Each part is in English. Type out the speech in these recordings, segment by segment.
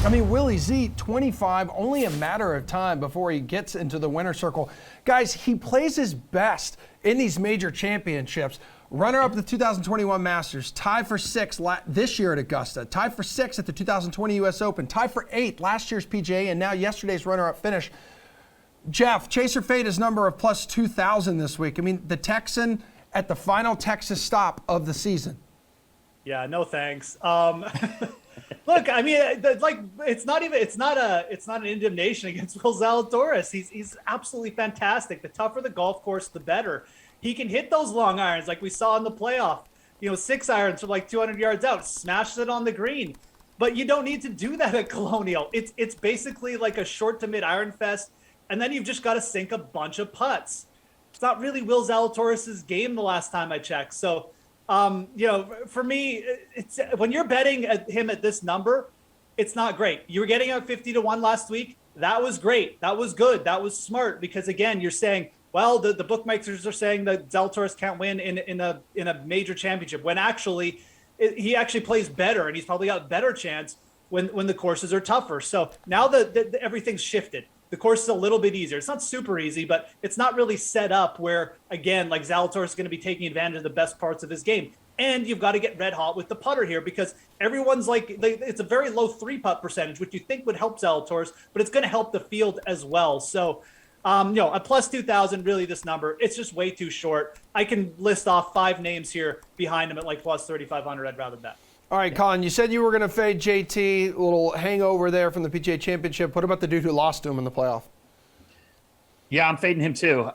I mean, Willie Z, 25, only a matter of time before he gets into the winner's circle. Guys, he plays his best in these major championships. Runner-up at the 2021 Masters, tied for 6th this year at Augusta, tied for 6th at the 2020 U.S. Open, tied for 8th last year's PGA, and now yesterday's runner-up finish. Geoff, Chaser Fate is number of plus 2,000 this week. I mean, the Texan at the final Texas stop of the season. Yeah, no thanks. Look, I mean, it's not an indignation against Will Zalatoris. He's absolutely fantastic. The tougher the golf course, the better. He can hit those long irons like we saw in the playoff. 6 irons from like 200 yards out, smashed it on the green. But you don't need to do that at Colonial. It's basically like a short to mid iron fest, and then you've just got to sink a bunch of putts. It's not really Will Zalatoris' game the last time I checked. So, for me, it's when you're betting at him at this number, it's not great. You were getting out 50-1 last week. That was great. That was good. That was smart because again, you're saying, well, the bookmakers are saying that Zalatoris can't win in a major championship when actually he actually plays better and he's probably got a better chance when the courses are tougher. So now that everything's shifted. The course is a little bit easier. It's not super easy, but it's not really set up where, again, like Zalatoris is going to be taking advantage of the best parts of his game. And you've got to get red hot with the putter here because everyone's it's a very low 3-putt percentage, which you think would help Zalatoris, but it's going to help the field as well. So, a plus 2,000, really this number, it's just way too short. I can list off 5 names here behind him at like plus 3,500. I'd rather bet. All right, Collin, you said you were going to fade JT, a little hangover there from the PGA Championship. What about the dude who lost to him in the playoff? Yeah, I'm fading him too.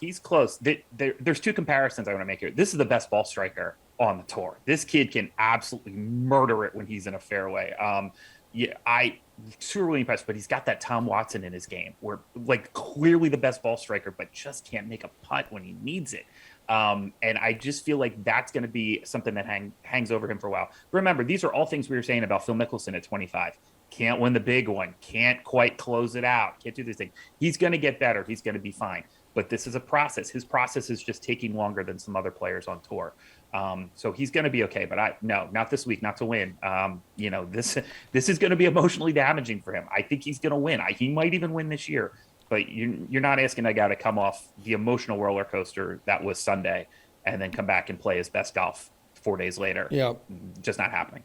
He's close. There's 2 comparisons I want to make here. This is the best ball striker on the tour. This kid can absolutely murder it when he's in a fairway. I truly impressed, but he's got that Tom Watson in his game where like clearly the best ball striker, but just can't make a putt when he needs it. And I just feel like that's going to be something that hangs over him for a while. Remember, these are all things we were saying about Phil Mickelson at 25. Can't win the big one. Can't quite close it out. Can't do this thing. He's going to get better. He's going to be fine. But this is a process. His process is just taking longer than some other players on tour. So he's going to be okay. But not this week, not to win. This is going to be emotionally damaging for him. I think he's going to win. He might even win this year. But you're not asking a guy to come off the emotional roller coaster that was Sunday and then come back and play his best golf 4 days later. Yeah, just not happening.